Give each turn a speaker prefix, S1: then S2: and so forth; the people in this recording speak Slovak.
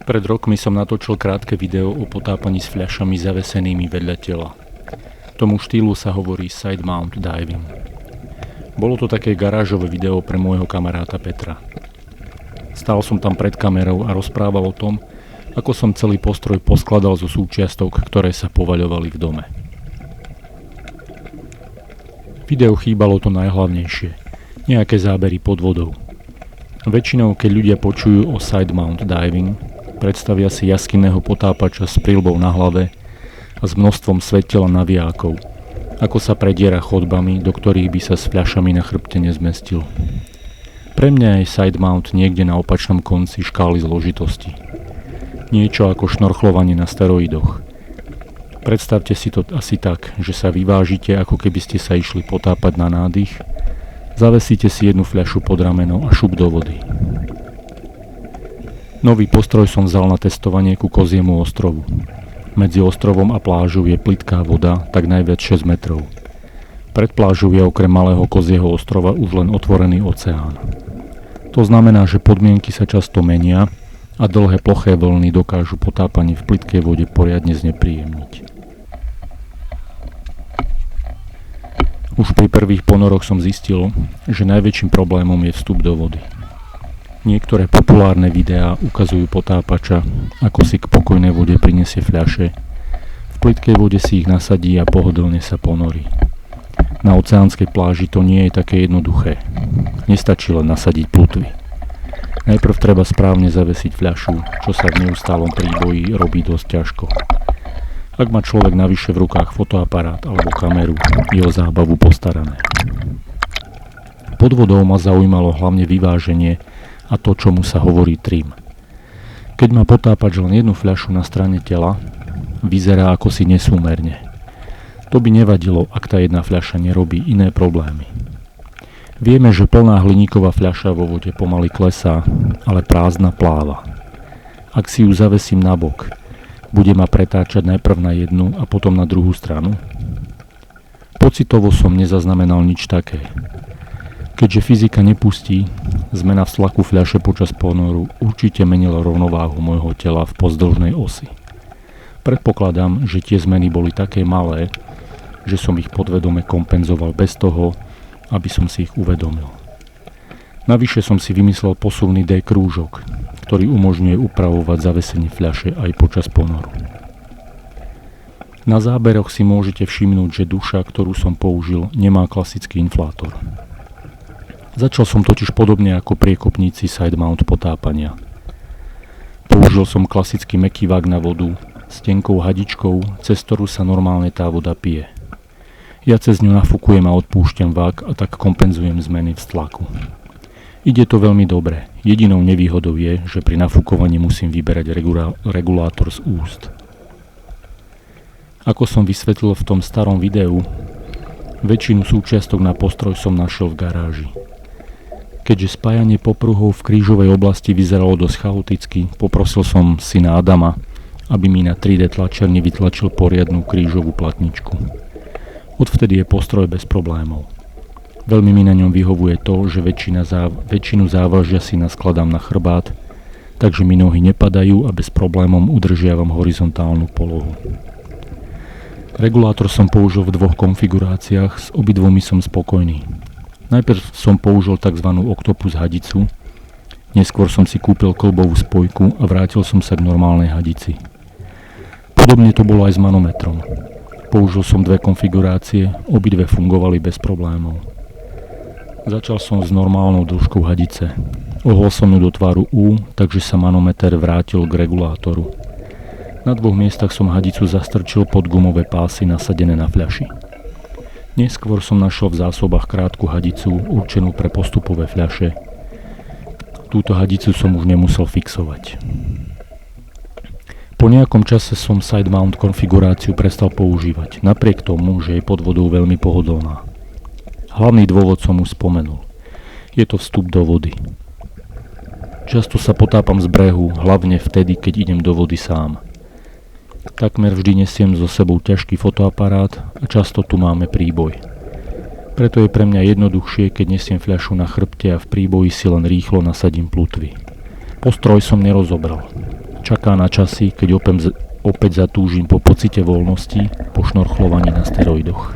S1: Pred rokmi som natočil krátke video o potápaní s fľašami zavesenými vedľa tela. Tomu štýlu sa hovorí side mount diving. Bolo to také garážové video pre môjho kamaráta Petra. Stál som tam pred kamerou a rozprával o tom, ako som celý postroj poskladal zo súčiastok, ktoré sa povaľovali v dome. Videu chýbalo to najhlavnejšie, nejaké zábery pod vodou. Väčšinou, keď ľudia počujú o side mount diving, predstavia si jaskinného potápača s prilbou na hlave a s množstvom svetiel a navijákov, ako sa prediera chodbami, do ktorých by sa s fľašami na chrbte nezmestil. Pre mňa je side mount niekde na opačnom konci škály zložitosti. Niečo ako šnorchlovanie na steroidoch. Predstavte si to asi tak, že sa vyvážite, ako keby ste sa išli potápať na nádych, zavesíte si jednu fľašu pod rameno a šup do vody. Nový postroj som vzal na testovanie ku Koziemu ostrovu. Medzi ostrovom a plážou je plitká voda, tak najviac 6 metrov. Pred plážou je okrem malého Kozieho ostrova už len otvorený oceán. To znamená, že podmienky sa často menia a dlhé ploché vlny dokážu potápanie v plytkej vode poriadne znepríjemniť. Už pri prvých ponoroch som zistil, že najväčším problémom je vstup do vody. Niektoré populárne videá ukazujú potápača, ako si k pokojnej vode prinesie fľaše, v plytkej vode si ich nasadí a pohodlne sa ponorí. Na oceánskej pláži to nie je také jednoduché. Nestačí len nasadiť plutvy. Najprv treba správne zavesiť fľašu, čo sa v neustálom príboji robí dosť ťažko. Ak má človek navyše v rukách fotoaparát alebo kameru, je o zábavu postarané. Pod vodou ma zaujímalo hlavne vyváženie a to, čomu sa hovorí trim. Keď má potápač len jednu fľašu na strane tela, vyzerá ako si nesúmerne. To by nevadilo, ak tá jedna fľaša nerobí iné problémy. Vieme, že plná hliníková fľaša vo vode pomaly klesá, ale prázdna pláva. Ak si ju zavesím nabok, bude ma pretáčať najprv na jednu a potom na druhú stranu? Pocitovo som nezaznamenal nič také. Keďže fyzika nepustí, zmena v tlaku fľaše počas ponoru určite menila rovnováhu môjho tela v pozdĺžnej osi. Predpokladám, že tie zmeny boli také malé, že som ich podvedome kompenzoval bez toho, aby som si ich uvedomil. Navyše som si vymyslel posuvný D-krúžok, ktorý umožňuje upravovať zavesenie fľaše aj počas ponoru. Na záberoch si môžete všimnúť, že duša, ktorú som použil, nemá klasický inflátor. Začal som totiž podobne ako priekopníci side mount potápania. Použil som klasický mäkký vák na vodu s tenkou hadičkou, cez ktorú sa normálne tá voda pije. Ja cez ňu nafúkujem a odpúšťam vák a tak kompenzujem zmeny v tlaku. Ide to veľmi dobre. Jedinou nevýhodou je, že pri nafúkovaní musím vyberať regulátor z úst. Ako som vysvetlil v tom starom videu, väčšinu súčiastok na postroj som našiel v garáži. Keďže spájanie popruhov v krížovej oblasti vyzeralo dosť chaoticky, poprosil som syna Adama, aby mi na 3D tlačiarni vytlačil poriadnu krížovú platničku. Odvtedy je postroj bez problémov. Veľmi mi na ňom vyhovuje to, že väčšinu závažia si naskladám na chrbát, takže mi nohy nepadajú a bez problémov udržiavam horizontálnu polohu. Regulátor som použil v dvoch konfiguráciách, s obidvomi som spokojný. Najprv som použil tzv. Octopus hadicu, neskôr som si kúpil klbovú spojku a vrátil som sa k normálnej hadici. Podobne to bolo aj s manometrom. Použil som dve konfigurácie, obidve fungovali bez problémov. Začal som s normálnou dĺžkou hadice. Ohol som ju do tvaru U, takže sa manometer vrátil k regulátoru. Na dvoch miestach som hadicu zastrčil pod gumové pásy nasadené na fľaši. Neskôr som našiel v zásobách krátku hadicu určenú pre postupové fľaše. Túto hadicu som už nemusel fixovať. Po nejakom čase som side mount konfiguráciu prestal používať, napriek tomu, že je pod vodou veľmi pohodlná. Hlavný dôvod som už spomenul. Je to vstup do vody. Často sa potápam z brehu, hlavne vtedy, keď idem do vody sám. Takmer vždy nesiem so sebou ťažký fotoaparát a často tu máme príboj. Preto je pre mňa jednoduchšie, keď nesiem fľašu na chrbte a v príboji si len rýchlo nasadím plutvy. Postroj som nerozobral. Čaká na časy, keď opäť zatúžim po pocite voľnosti, po šnorchlovaní na steroidoch.